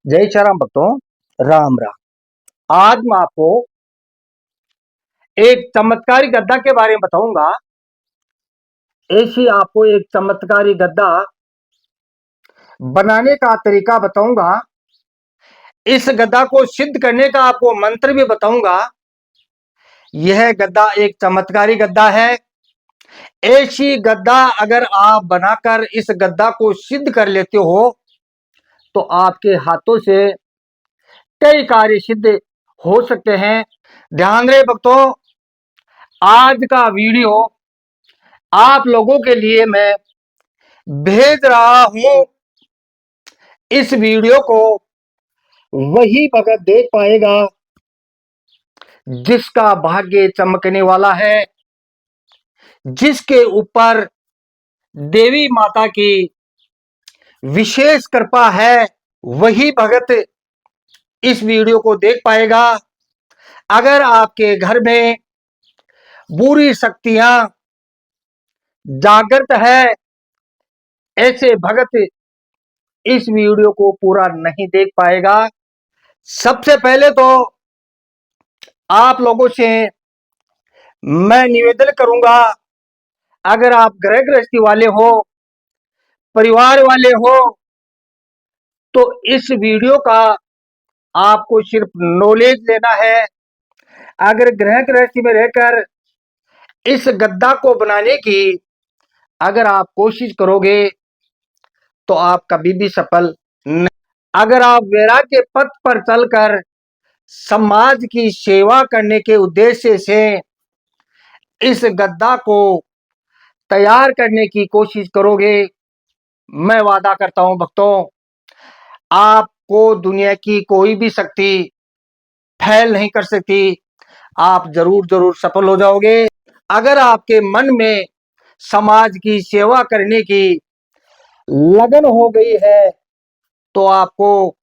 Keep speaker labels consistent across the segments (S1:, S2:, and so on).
S1: जय श्री राम भक्तों, राम राम। आज मैं आपको एक चमत्कारी गद्दा के बारे में बताऊंगा। ऐसी आपको एक चमत्कारी गद्दा बनाने का तरीका बताऊंगा। इस गद्दा को सिद्ध करने का आपको मंत्र भी बताऊंगा। यह गद्दा एक चमत्कारी गद्दा है। ऐसी गद्दा अगर आप बनाकर इस गद्दा को सिद्ध कर लेते हो तो आपके हाथों से कई कार्य सिद्ध हो सकते हैं। ध्यान रहे भक्तों, आज का वीडियो आप लोगों के लिए मैं भेज रहा हूं। इस वीडियो को वही भगत देख पाएगा जिसका भाग्य चमकने वाला है, जिसके ऊपर देवी माता की विशेष कृपा है। वही भगत इस वीडियो को देख पाएगा। अगर आपके घर में बुरी शक्तियां जागृत है, ऐसे भगत इस वीडियो को पूरा नहीं देख पाएगा। सबसे पहले तो आप लोगों से मैं निवेदन करूंगा, अगर आप गृह गृहस्थी वाले हो, परिवार वाले हो, तो इस वीडियो का आपको सिर्फ नॉलेज लेना है। अगर गृह गृहस्थी में रहकर इस गद्दा को बनाने की अगर आप कोशिश करोगे तो आप कभी भी सफल नहीं। अगर आप वैराग्य पथ पर चलकर समाज की सेवा करने के उद्देश्य से इस गद्दा को तैयार करने की कोशिश करोगे, मैं वादा करता हूं भक्तों, आपको दुनिया की कोई भी शक्ति फैल नहीं कर सकती। आप जरूर जरूर सफल हो जाओगे। अगर आपके मन में समाज की सेवा करने की लगन हो गई है तो आपको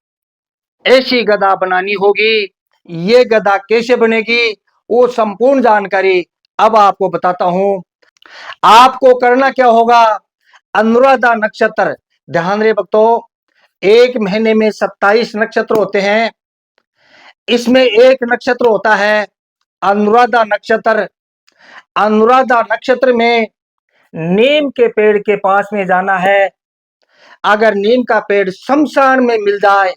S1: ऐसी गदा बनानी होगी। ये गदा कैसे बनेगी वो संपूर्ण जानकारी अब आपको बताता हूं। आपको करना क्या होगा, अनुराधा नक्षत्र, ध्यान रहे भक्तों, एक महीने में 27 नक्षत्र होते हैं। इसमें एक नक्षत्र होता है अनुराधा नक्षत्र। अनुराधा नक्षत्र में नीम के पेड़ के पास में जाना है। अगर नीम का पेड़ शमशान में मिल जाए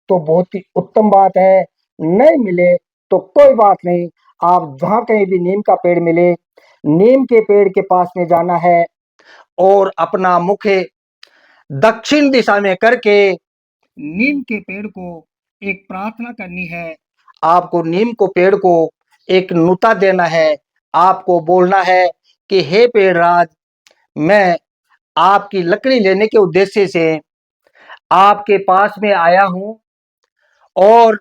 S1: तो बहुत ही उत्तम बात है, नहीं मिले तो कोई बात नहीं। आप जहां कहीं भी नीम का पेड़ मिले, नीम के पेड़ के पास में जाना है और अपना मुख दक्षिण दिशा में करके नीम के पेड़ को एक प्रार्थना करनी है। आपको नीम को पेड़ को एक नुता देना है। आपको बोलना है कि हे पेड़राज, मैं आपकी लकड़ी लेने के उद्देश्य से आपके पास में आया हूं और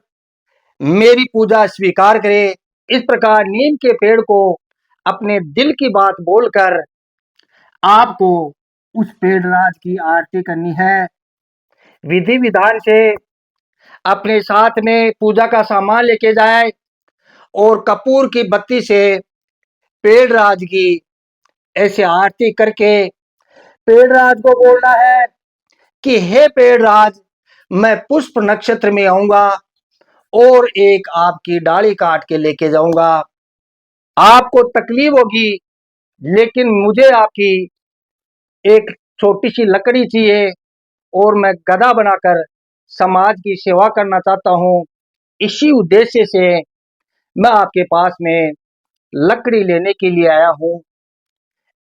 S1: मेरी पूजा स्वीकार करे। इस प्रकार नीम के पेड़ को अपने दिल की बात बोलकर आपको उस पेड़राज की आरती करनी है। विधि विधान से अपने साथ में पूजा का सामान लेके जाए और कपूर की बत्ती से पेड़राज की ऐसे आरती करके पेड़राज को बोलना है कि हे पेड़राज, मैं पुष्प नक्षत्र में आऊंगा और एक आपकी डाली काट के लेके जाऊंगा। आपको तकलीफ होगी लेकिन मुझे आपकी एक छोटी सी लकड़ी चाहिए और मैं गदा बनाकर समाज की सेवा करना चाहता हूं। इसी उद्देश्य से मैं आपके पास में लकड़ी लेने के लिए आया हूं।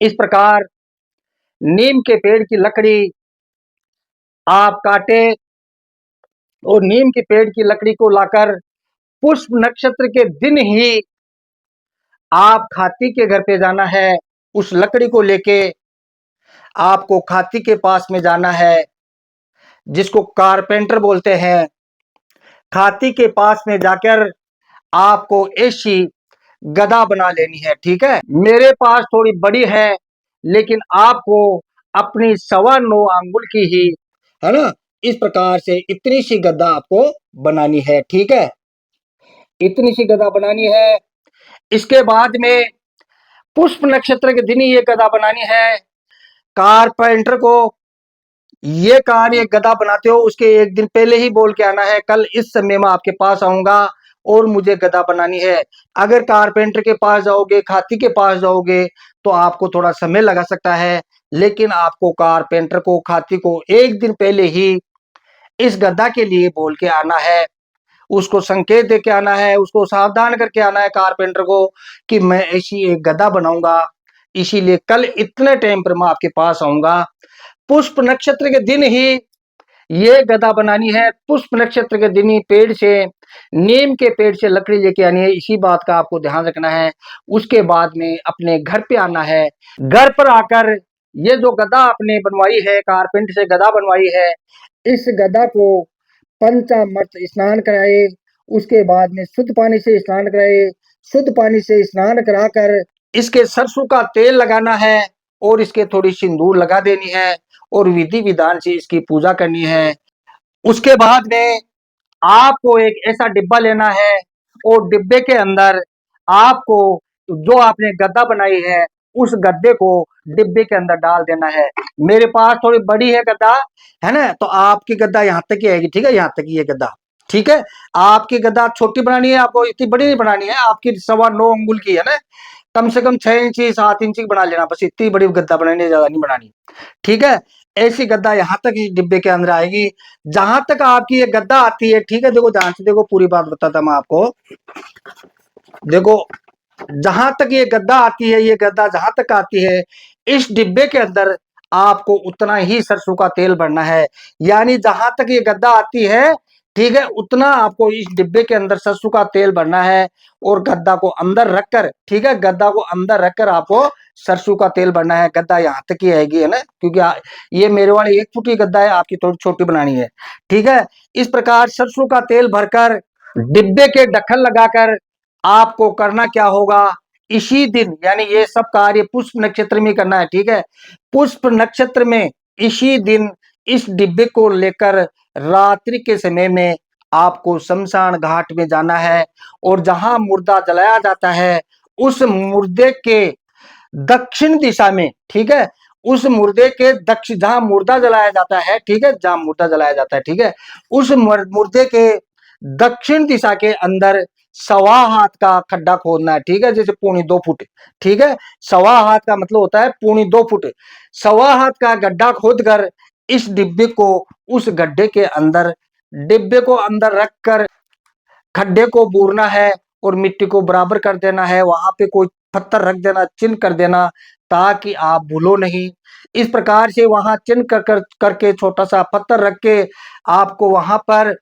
S1: इस प्रकार नीम के पेड़ की लकड़ी आप काटे और नीम के पेड़ की लकड़ी को लाकर पुष्प नक्षत्र के दिन ही आप खाती के घर पे जाना है। उस लकड़ी को लेके आपको खाती के पास में जाना है, जिसको कारपेंटर बोलते हैं। खाती के पास में जाकर आपको ऐसी गदा बना लेनी है, ठीक है। मेरे पास थोड़ी बड़ी है लेकिन आपको अपनी 9.25 अंगुल की ही, है ना, इस प्रकार से इतनी सी गदा आपको बनानी है, ठीक है। इतनी सी गदा बनानी है। इसके बाद में पुष्प नक्षत्र के दिन ही ये गदा बनानी है। कारपेंटर को ये कार्य गदा बनाते हो उसके एक दिन पहले ही बोल के आना है, कल इस समय में आपके पास आऊंगा और मुझे गदा बनानी है। अगर कारपेंटर के पास जाओगे, खाती के पास जाओगे तो आपको थोड़ा समय लगा सकता है, लेकिन आपको कारपेंटर को, खाती को एक दिन पहले ही इस गदा के लिए बोल के आना है, उसको संकेत दे के आना है, उसको सावधान करके आना है कारपेंटर को कि मैं ऐसी एक गदा बनाऊंगा, इसीलिए कल इतने टाइम पर मैं आपके पास आऊंगा। पुष्प नक्षत्र के दिन ही ये गदा बनानी है, पुष्प नक्षत्र के दिन ही पेड़ से, नीम के पेड़ से लकड़ी लेके आनी है, इसी बात का आपको ध्यान रखना है। उसके बाद में अपने घर पे आना है। घर पर आकर ये जो गदा आपने बनवाई है, कारपेंटर से गदा बनवाई है, इस गदा को पंचामृत स्नान कराए, उसके बाद में शुद्ध पानी से स्नान कराए। शुद्ध पानी से स्नान कराकर इसके सरसों का तेल लगाना है और इसके थोड़ी सिंदूर लगा देनी है और विधि विधान से इसकी पूजा करनी है। उसके बाद में आपको एक ऐसा डिब्बा लेना है और डिब्बे के अंदर आपको जो आपने गद्दा बनाई है उस गद्दे को डिब्बे के अंदर डाल देना है। मेरे पास थोड़ी बड़ी है गद्दा, है ना, तो आपकी गद्दा यहाँ तक ही आएगी, ठीक है, यहाँ तक ही ये गद्दा, ठीक है। आपकी गद्दा छोटी बनानी है, आपको इतनी बड़ी नहीं बनानी है, आपकी 9.25 अंगुल की है ना, कम से कम 6 इंची 7 इंची बना लेना, बस इतनी बड़ी गद्दा बनानी है, ज्यादा नहीं बनानी, ठीक है। ऐसी गद्दा यहाँ तक इस डिब्बे के अंदर आएगी। जहां तक आपकी ये गद्दा आती है, ठीक है, देखो ध्यान से देखो, पूरी बात बताता मैं आपको। देखो, जहां तक ये गद्दा आती है, ये गद्दा जहां तक आती है, इस डिब्बे के अंदर आपको उतना ही सरसों का तेल भरना है। यानी जहां तक ये गद्दा आती है, ठीक है, उतना आपको इस डिब्बे के अंदर सरसों का तेल भरना है और गद्दा को अंदर रखकर, ठीक है, गद्दा को अंदर रखकर आपको सरसों का तेल भरना है। गद्दा यहाँ तक ही आएगी, है ना, क्योंकि ये मेरे वाली 1 फुट की गद्दा है, आपकी थोड़ी छोटी बनानी है, ठीक है। इस प्रकार सरसों का तेल भरकर डिब्बे के ढक्कन लगाकर आपको करना क्या होगा, इसी दिन, यानी ये सब कार्य पुष्प नक्षत्र में करना है, ठीक है। पुष्प नक्षत्र में इसी दिन इस डिब्बे को लेकर रात्रि के समय में आपको शमशान घाट में जाना है और जहां मुर्दा जलाया जाता है उस मुर्दे के दक्षिण दिशा में, ठीक है, उस मुर्दे के दक्षिण, जहां मुर्दा जलाया जाता है, ठीक है, जहां मुर्दा जलाया जाता है, ठीक है, उस मुर्दे के दक्षिण दिशा के अंदर 1.25 हाथ का खड्डा खोदना है, ठीक है, जैसे 2.25 फुट, ठीक है। 1.25 हाथ का मतलब होता है 2.25 फुट। 1.25 हाथ का गड्ढा खोद कर इस डिब्बे को, उस गड्ढे के अंदर, डिब्बे को अंदर रखकर खड्डे को बूरना है और मिट्टी को बराबर कर देना है। वहां पे कोई पत्थर रख देना, चिन्ह कर देना, ताकि आप भूलो नहीं। इस प्रकार से वहां चिन्ह करके छोटा सा पत्थर रख के आपको वहां पर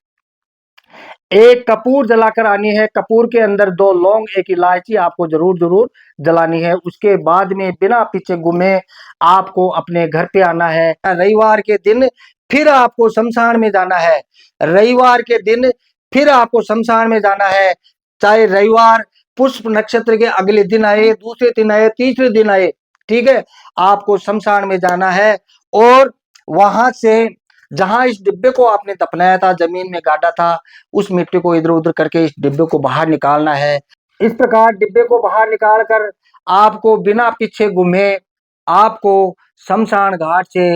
S1: एक कपूर जलाकर आनी है। कपूर के अंदर 2 लौंग, 1 इलायची आपको जरूर जरूर जलानी है। उसके बाद में बिना पीछे घूमे आपको अपने घर पे आना है। रविवार के दिन फिर आपको शमशान में जाना है। रविवार के दिन फिर आपको शमशान में जाना है, चाहे रविवार पुष्प नक्षत्र के अगले दिन आए, दूसरे दिन आए, तीसरे दिन आए, ठीक है, आपको शमशान में जाना है और वहां से जहां इस डिब्बे को आपने दफनाया था, जमीन में गाड़ा था, उस मिट्टी को इधर उधर करके इस डिब्बे को बाहर निकालना है। इस प्रकार डिब्बे को बाहर निकाल कर आपको बिना पीछे घूमे आपको शमशान घाट से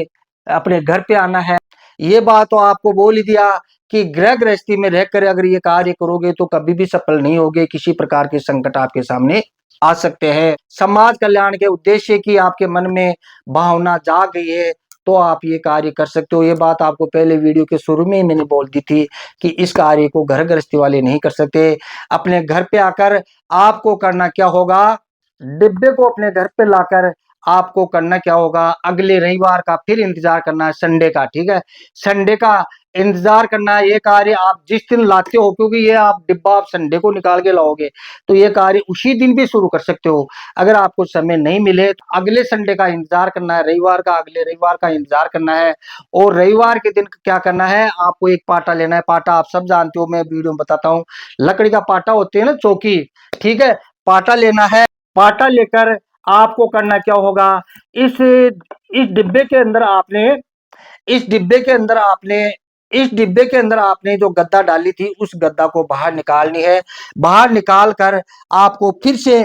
S1: अपने घर पे आना है। ये बात तो आपको बोल ही दिया कि गृह गृहस्थी में रहकर अगर ये कार्य करोगे तो कभी भी सफल नहीं होगे, किसी प्रकार के संकट आपके सामने आ सकते हैं। समाज कल्याण के उद्देश्य की आपके मन में भावना जाग गई है तो आप ये कार्य कर सकते हो। ये बात आपको पहले वीडियो के शुरू में ही मैंने बोल दी थी कि इस कार्य को घर गृहस्थी वाले नहीं कर सकते। अपने घर पे आकर आपको करना क्या होगा, डिब्बे को अपने घर पे लाकर आपको करना क्या होगा, अगले रविवार का फिर इंतजार करना है, संडे का, ठीक है, संडे का इंतजार करना है। ये कार्य आप जिस दिन लाते हो, क्योंकि ये आप डिब्बा आप संडे को निकाल के लाओगे तो ये कार्य उसी दिन भी शुरू कर सकते हो। अगर आपको समय नहीं मिले तो अगले संडे का इंतजार करना है, रविवार का, अगले रविवार का इंतजार करना है। और रविवार के दिन क्या करना है, आपको एक पाटा लेना है। पाटा आप सब जानते हो, मैं वीडियो में बताता हूँ, लकड़ी का पाटा होते है ना, चौकी, ठीक है, पाटा लेना है। पाटा लेकर आपको करना क्या होगा, इस डिब्बे के अंदर आपने, इस डिब्बे के अंदर आपने, इस डिब्बे के अंदर आपने जो गद्दा डाली थी उस गद्दा को बाहर निकालनी है। बाहर निकाल कर आपको फिर से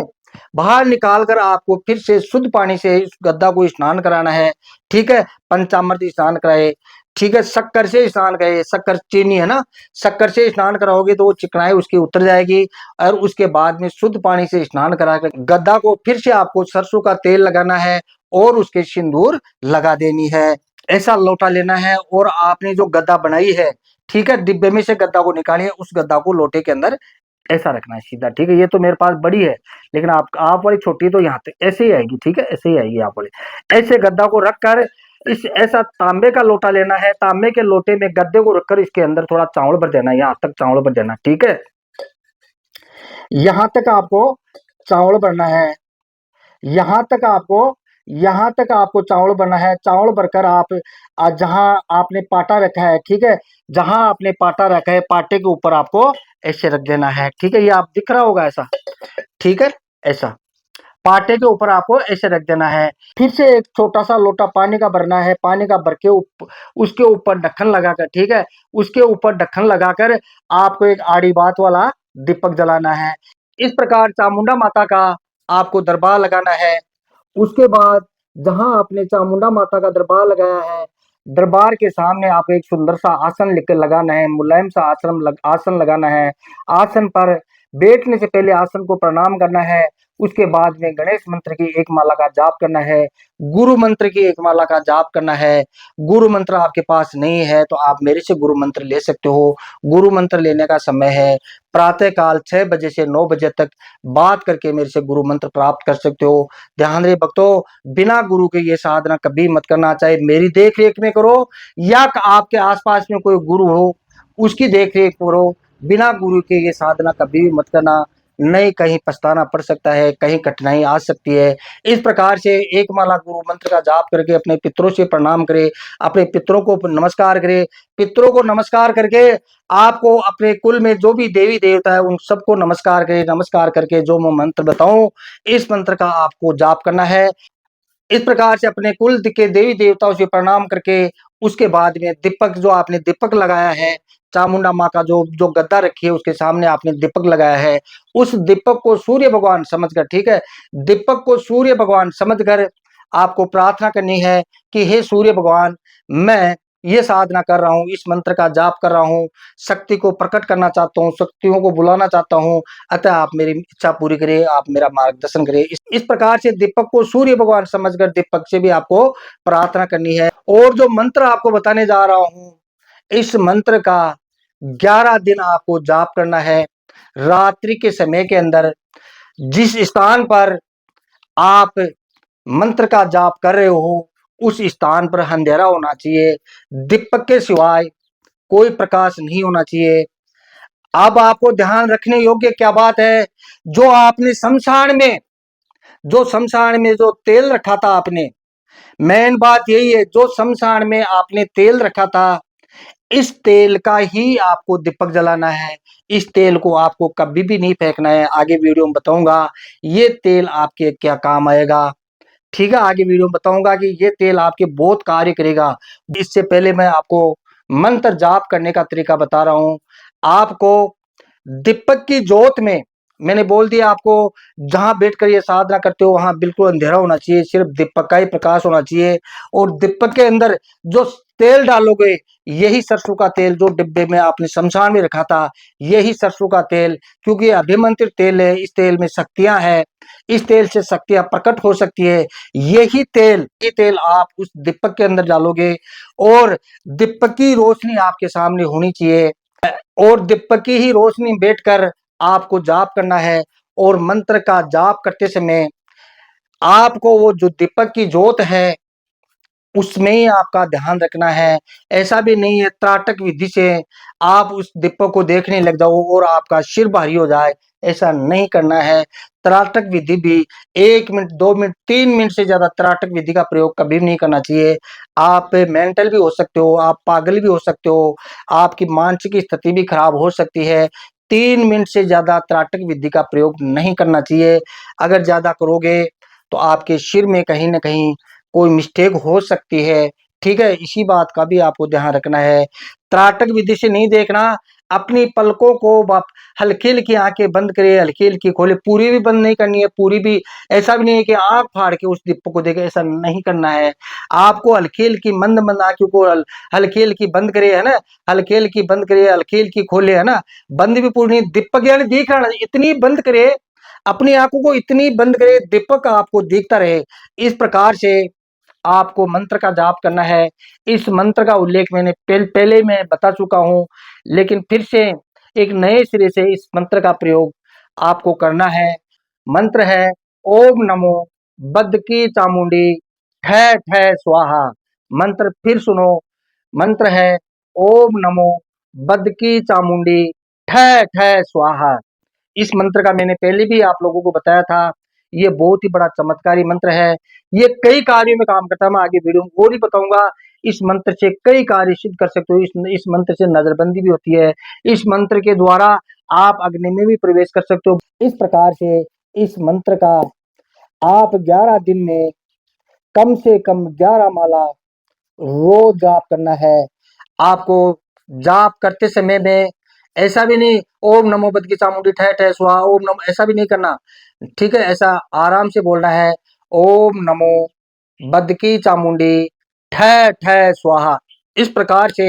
S1: बाहर निकाल कर आपको फिर से शुद्ध पानी से इस गद्दा को स्नान कराना है। ठीक है, पंचामृत स्नान कराए, ठीक है, शक्कर से स्नान कराए, शक्कर चीनी है ना, शक्कर से स्नान कराओगे तो वो चिकनाई उसकी उतर जाएगी। और उसके बाद में शुद्ध पानी से स्नान कराकर गद्दा को फिर से आपको सरसों का तेल लगाना है और उसके सिंदूर लगा देनी है। ऐसा लोटा लेना है और आपने जो गद्दा बनाई है, ठीक है, डिब्बे में से गद्दा को निकालिए, उस गद्दा को लोटे के अंदर ऐसा रखना है सीधा। ठीक है, ये तो मेरे पास बड़ी है, लेकिन आप वाली छोटी तो यहाँ तक ऐसे ही आएगी। ठीक है, ऐसे ही आएगी आप वाली। ऐसे गद्दा को रखकर इस ऐसा तांबे का लोटा लेना है, तांबे के लोटे में गद्दे को रखकर इसके अंदर थोड़ा चावल भर देना है, यहाँ तक चावल भर देना। ठीक है, यहाँ तक आपको चावल भरना है, यहाँ तक आपको यहाँ तक आपको चावल भरना है। चावल भरकर आप जहां आपने पाटा रखा है, ठीक है, जहां आपने पाटा रखा है पाटे के ऊपर आपको ऐसे रख देना है। ठीक है, ये आप दिख रहा होगा ऐसा। ठीक है, ऐसा पाटे के ऊपर आपको ऐसे रख देना है। फिर से एक छोटा सा लोटा पानी का भरना है, पानी का भर के उसके ऊपर ढक्कन लगाकर, ठीक है, उसके ऊपर ढक्कन लगाकर आपको एक आड़ी बात वाला दीपक जलाना है। इस प्रकार चामुंडा माता का आपको दरबार लगाना है। उसके बाद जहां आपने चामुंडा माता का दरबार लगाया है, दरबार के सामने आप एक सुंदर सा आसन लेकर लगाना है, मुलायम सा आसन लगाना है। आसन पर बैठने से पहले आसन को प्रणाम करना है। उसके बाद में गणेश मंत्र की एक माला का जाप करना है, गुरु मंत्र की एक माला का जाप करना है। गुरु मंत्र आपके पास नहीं है तो आप मेरे से गुरु मंत्र ले सकते हो। गुरु मंत्र लेने का समय है प्रातः काल 6 बजे से 9 बजे तक, बात करके मेरे से गुरु मंत्र प्राप्त कर सकते हो। ध्यान रहे भक्तों, बिना गुरु के ये साधना कभी मत करना, चाहे मेरी देख रेख में करो या आपके आसपास में कोई गुरु हो उसकी देख रेख करो। बिना गुरु के ये साधना कभी भी मत करना, नहीं कहीं पछताना पड़ सकता है, कहीं कठिनाई आ सकती है। इस प्रकार से एक माला गुरु मंत्र का जाप करके अपने पितरों से प्रणाम करे, अपने पितरों को नमस्कार करे। पितरों को नमस्कार करके आपको अपने कुल में जो भी देवी देवता है उन सबको नमस्कार करे। नमस्कार करके जो मैं मंत्र बताऊं इस मंत्र का आपको जाप करना है। इस प्रकार से अपने कुल के देवी देवताओं से प्रणाम करके उसके बाद में दीपक जो आपने दीपक लगाया है, चामुंडा माँ का जो जो गद्दा रखी है उसके सामने आपने दीपक लगाया है, उस दीपक को सूर्य भगवान समझकर, ठीक है, दीपक को सूर्य भगवान समझकर आपको प्रार्थना करनी है कि हे सूर्य भगवान, मैं ये साधना कर रहा हूँ, इस मंत्र का जाप कर रहा हूँ, शक्ति को प्रकट करना चाहता हूँ, शक्तियों को बुलाना चाहता हूँ, अतः आप मेरी इच्छा पूरी करें, आप मेरा मार्गदर्शन करें। इस प्रकार से दीपक को सूर्य भगवान समझकर दीपक से भी आपको प्रार्थना करनी है। और जो मंत्र आपको बताने जा रहा हूं इस मंत्र का 11 दिन आपको जाप करना है। रात्रि के समय के अंदर जिस स्थान पर आप मंत्र का जाप कर रहे हो उस स्थान पर अंधेरा होना चाहिए, दीपक के सिवाय कोई प्रकाश नहीं होना चाहिए। अब आपको ध्यान रखने योग्य क्या बात है, जो आपने शमशान में जो तेल रखा था आपने, मेन बात यही है, जो शमशान में आपने तेल रखा था इस तेल का ही आपको दीपक जलाना है। इस तेल को आपको कभी भी नहीं फेंकना है। आगे वीडियो में बताऊंगा ये तेल आपके क्या काम आएगा। ठीक है, आगे वीडियो में बताऊंगा कि ये तेल आपके बहुत कार्य करेगा। इससे पहले मैं आपको मंत्र जाप करने का तरीका बता रहा हूं। आपको दीपक की जोत में, मैंने बोल दिया आपको, जहां बैठकर ये साधना करते हो वहां बिल्कुल अंधेरा होना चाहिए, सिर्फ दीपक का ही प्रकाश होना चाहिए। और दीपक के अंदर जो तेल डालोगे यही सरसों का तेल जो डिब्बे में आपने शमशान में रखा था, यही सरसों का तेल, क्योंकि ये अभिमंत्रित तेल है, इस तेल में शक्तियां हैं, इस तेल से शक्तियां प्रकट हो सकती है। ये तेल आप उस दीपक के अंदर डालोगे और दीपक की रोशनी आपके सामने होनी चाहिए और दीपक की ही रोशनी में बैठकर आपको जाप करना है। और मंत्र का जाप करते समय आपको वो जो दीपक की जोत है उसमें ही आपका ध्यान रखना है। ऐसा भी नहीं है त्राटक विधि से आप उस दीपक को देखने लग जाओ और आपका सिर भारी हो जाए, ऐसा नहीं करना है। त्राटक विधि भी 1 मिनट 2 मिनट 3 मिनट से ज्यादा त्राटक विधि का प्रयोग कभी भी नहीं करना चाहिए। आप मेंटल भी हो सकते हो, आप पागल भी हो सकते हो, आपकी मानसिक स्थिति भी खराब हो सकती है। 3 मिनट से ज्यादा त्राटक विधि का प्रयोग नहीं करना चाहिए। अगर ज्यादा करोगे तो आपके सिर में कहीं ना कहीं कोई मिस्टेक हो सकती है। ठीक है, इसी बात का भी आपको ध्यान रखना है। त्राटक विधि से नहीं देखना, अपनी पलकों को हल्की हल्की आंखें बंद करे, हल्की हल्की खोले, पूरी भी बंद नहीं करनी है, पूरी भी ऐसा भी नहीं है कि आंख फाड़ के उस दीपक को देखे, ऐसा नहीं करना है। आपको हल्की हल्की मंद मंद आंखों को हल्की हल्की बंद करे, है ना, हल्की हल्की बंद करे, हल्की हल्की खोले, है ना, बंद भी पूरी नहीं, दीपक यानी दिख रहा, इतनी बंद करे, अपनी आंखों को इतनी बंद करे दीपक आपको दिखता रहे। इस प्रकार से आपको मंत्र का जाप करना है। इस मंत्र का उल्लेख मैंने पहले मैं बता चुका हूं, लेकिन फिर से एक नए सिरे से इस मंत्र का प्रयोग आपको करना है। मंत्र है ओम नमो बदकी चामुंडी ठै ठै स्वाहा। मंत्र फिर सुनो, मंत्र है ओम नमो बदकी चामुंडी ठै ठै स्वाहा। इस मंत्र का मैंने पहले भी आप लोगों को बताया था, ये बहुत ही बड़ा चमत्कारी मंत्र है, ये कई कार्यों में काम करता है। मैं आगे वीडियो में और ही बताऊंगा। इस मंत्र से कई कार्य सिद्ध कर सकते हो। इस मंत्र से नजरबंदी भी होती है। इस मंत्र के द्वारा आप अग्नि में भी प्रवेश कर सकते हो। इस प्रकार से इस मंत्र का आप 11 दिन में कम से कम 11 माला रोज जाप करना है। आपको जाप करते समय में ऐसा भी नहीं ओम नमो बद की चामुंडी ठह ठह स्वाहा ओम नमो, ऐसा भी नहीं करना, ठीक है। ऐसा आराम से बोलना है ओम नमो बद की चामुंडी ठह ठह स्वाहा। इस प्रकार से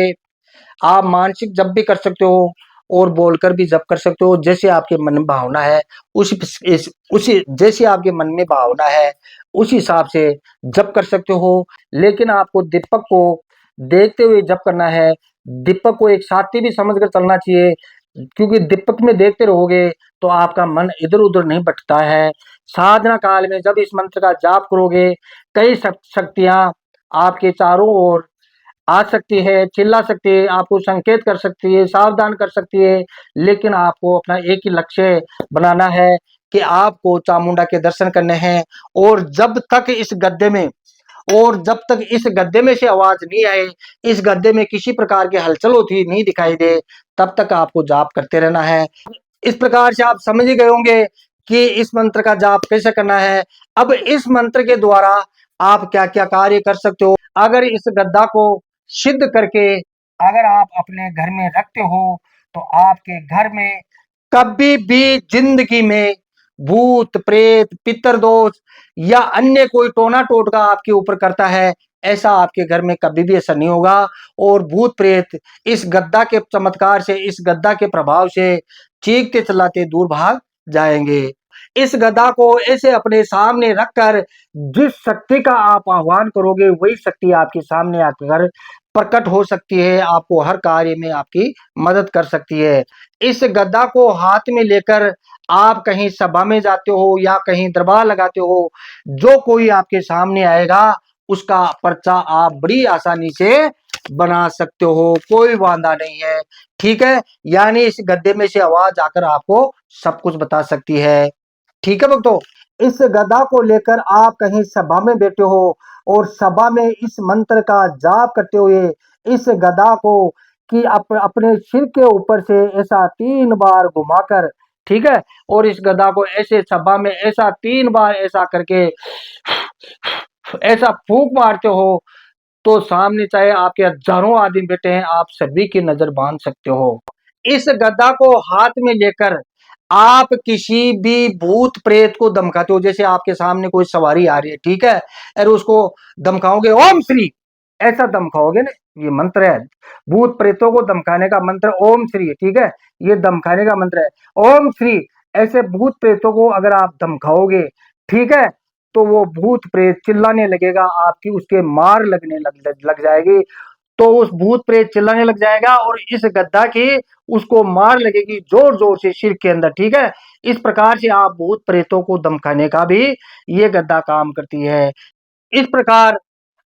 S1: आप मानसिक जप भी कर सकते हो और बोलकर भी जप कर सकते हो, जैसे आपके मन में भावना है उसी जैसे आपके मन में भावना है उस हिसाब से जप कर सकते हो। लेकिन आपको दीपक को देखते हुए जप करना है। दीपक को एक साथी भी समझकर चलना चाहिए, क्योंकि दीपक में देखते रहोगे तो आपका मन इधर उधर नहीं भटकता है। साधना काल में जब इस मंत्र का जाप करोगे, कई शक्तियां आपके चारों ओर आ सकती है, चिल्ला सकती है, आपको संकेत कर सकती है, सावधान कर सकती है। लेकिन आपको अपना एक ही लक्ष्य बनाना है कि आपको चामुंडा के दर्शन करने हैं। और जब तक इस गद्दे में से आवाज नहीं आए, इस गद्दे में किसी प्रकार की हलचल होती नहीं दिखाई दे, तब तक आपको जाप करते रहना है। इस प्रकार से आप समझ ही गए होंगे कि इस मंत्र का जाप कैसे करना है। अब इस मंत्र के द्वारा आप क्या क्या कार्य कर सकते हो। अगर इस गद्दा को सिद्ध करके अगर आप अपने घर में रखते हो, तो आपके घर में कभी भी जिंदगी में भूत प्रेत पितरदोष या अन्य कोई टोना टोटका आपके ऊपर करता है, ऐसा आपके घर में कभी भी ऐसा नहीं होगा। और भूत प्रेत इस गद्दा के चमत्कार से, इस गद्दा के प्रभाव से चीखते चिल्लाते दूर भाग जाएंगे। इस गदा को ऐसे अपने सामने रखकर जिस शक्ति का आप आह्वान करोगे, वही शक्ति आपके सामने आकर प्रकट हो सकती है, आपको हर कार्य में आपकी मदद कर सकती है। इस गदा को हाथ में लेकर आप कहीं सभा में जाते हो या कहीं दरबार लगाते हो, जो कोई आपके सामने आएगा उसका पर्चा आप बड़ी आसानी से बना सकते हो, कोई वांदा नहीं है, ठीक है। यानी इस गद्दे में से आवाज आकर आपको सब कुछ बता सकती है, ठीक है भक्तों। इस गदा को लेकर आप कहीं सभा में बैठे हो और सभा में इस मंत्र का जाप करते हुए इस गदा को कि अपने सिर के ऊपर से ऐसा 3 बार घुमाकर, ठीक है, और इस गदा को ऐसे सभा में ऐसा 3 बार ऐसा करके ऐसा फूंक मारते हो, तो सामने चाहे आपके हजारों आदमी बैठे हैं, आप सभी की नजर बांध सकते हो। इस गदा को हाथ में लेकर आप किसी भी भूत प्रेत को धमकाते हो, जैसे आपके सामने कोई सवारी आ रही है, ठीक है, और उसको धमकाओगे ओम श्री, ऐसा धमकाओगे ना, ये मंत्र है भूत प्रेतों को धमकाने का मंत्र ओम श्री, ठीक है, ये धमकाने का मंत्र है ओम श्री। ऐसे भूत प्रेतों को अगर आप धमकाओगे, ठीक है, तो वो भूत प्रेत चिल्लाने लगेगा, आपकी उसके मार लगने लग जाएगी। तो उस भूत प्रेत चिल्लाने लग जाएगा और इस गद्दा की उसको मार लगेगी जोर जोर से सिर के अंदर, ठीक है। इस प्रकार से आप भूत प्रेतों को धमकाने का भी ये गद्दा काम करती है। इस प्रकार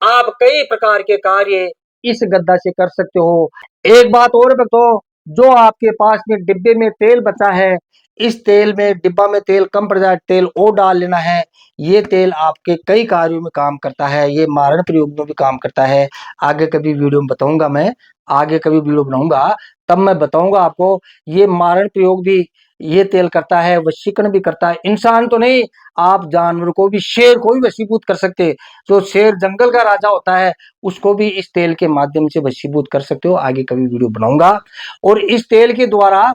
S1: आप कई प्रकार के कार्य इस गद्दा से कर सकते हो। एक बात और बताओ, जो आपके पास में डिब्बे में तेल बचा है, इस तेल में डिब्बा में तेल कम पड़ जाए, तेल और डाल लेना है। ये तेल आपके कई कार्यों में काम करता है, ये मारण प्रयोग में भी काम करता है। आगे कभी वीडियो में बताऊंगा, मैं आगे कभी वीडियो बनाऊंगा तब मैं बताऊंगा आपको, ये मारण प्रयोग भी ये तेल करता है, वशीकरण भी करता है। इंसान तो नहीं, आप जानवर को भी, शेर को भी वशीभूत कर सकते हैं। जो शेर जंगल का राजा होता है उसको भी इस तेल के माध्यम से वशीभूत कर सकते हो। आगे कभी वीडियो बनाऊंगा। और इस तेल के द्वारा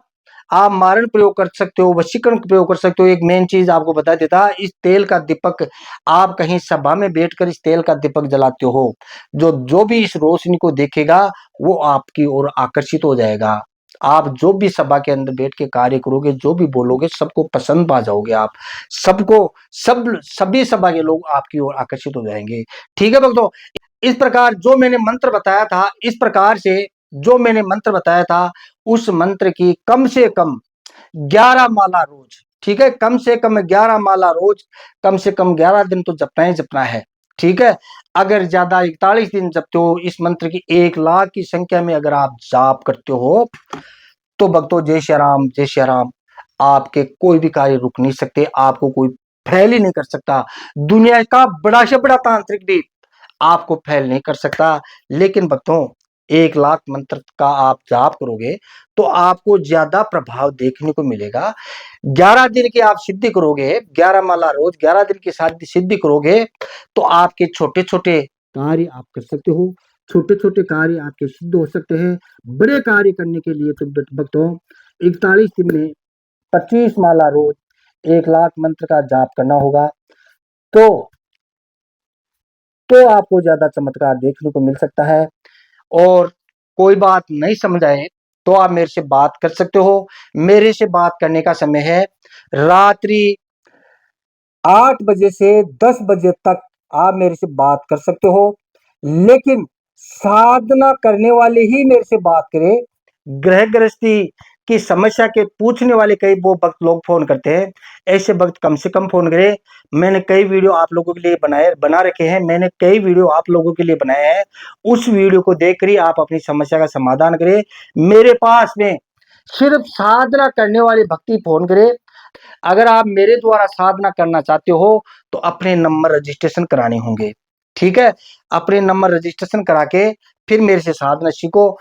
S1: आप मारण प्रयोग कर सकते हो, वशीकरण प्रयोग कर सकते हो। एक मेन चीज आपको बता देता, इस तेल का दीपक आप कहीं सभा में बैठकर इस तेल का दीपक जलाते हो, जो जो भी इस रोशनी को देखेगा वो आपकी ओर आकर्षित हो जाएगा। आप जो भी सभा के अंदर बैठ के कार्य करोगे, जो भी बोलोगे, सबको पसंद पा जाओगे आप। सबको, सभी सभा के लोग आपकी ओर आकर्षित हो जाएंगे। ठीक है भक्तों, इस प्रकार जो मैंने मंत्र बताया था, इस प्रकार से जो मैंने मंत्र बताया था, उस मंत्र की कम से कम 11 माला रोज, ठीक है, कम से कम 11 माला रोज, कम से कम 11 दिन तो जपना ही जपना है। ठीक है, अगर ज्यादा 41 दिन जपते हो, इस मंत्र की 1 लाख की संख्या में अगर आप जाप करते हो, तो भक्तों जय श्री राम, जय श्री राम। आपके कोई भी कार्य रुक नहीं सकते, आपको कोई फैल ही नहीं कर सकता। दुनिया का बड़ा से बड़ा तांत्रिक भी आपको फैल नहीं कर सकता। लेकिन भक्तों 1 लाख मंत्र का आप जाप करोगे तो आपको ज्यादा प्रभाव देखने को मिलेगा। 11 दिन की आप सिद्धि करोगे, 11 माला रोज 11 दिन की सिद्धि करोगे, तो आपके छोटे छोटे कार्य आप कर सकते हो। छोटे छोटे कार्य आपके सिद्ध हो सकते हैं। बड़े कार्य करने के लिए तो भक्तों 41 दिन में 25 माला रोज 1 लाख मंत्र का जाप करना होगा। तो आपको ज्यादा चमत्कार देखने को मिल सकता है। और कोई बात नहीं समझ आए तो आप मेरे से बात कर सकते हो। मेरे से बात करने का समय है रात्रि 8 बजे से 10 बजे तक आप मेरे से बात कर सकते हो। लेकिन साधना करने वाले ही मेरे से बात करें। ग्रह गृहस्थी की समस्या के पूछने वाले कई वो भक्त लोग फोन करते हैं, ऐसे भक्त कम से कम फोन करें। मैंने कई वीडियो आप लोगों के लिए बना रखे हैं, मैंने कई वीडियो आप लोगों के लिए बनाए हैं। उस वीडियो को देखकर ही आप अपनी समस्या का समाधान करें। मेरे पास में सिर्फ साधना करने वाले भक्ति फोन करें। अगर आप मेरे द्वारा साधना करना चाहते हो तो अपने नंबर रजिस्ट्रेशन कराने होंगे। ठीक है, अपने नंबर रजिस्ट्रेशन करा के फिर मेरे से साधना सीखो।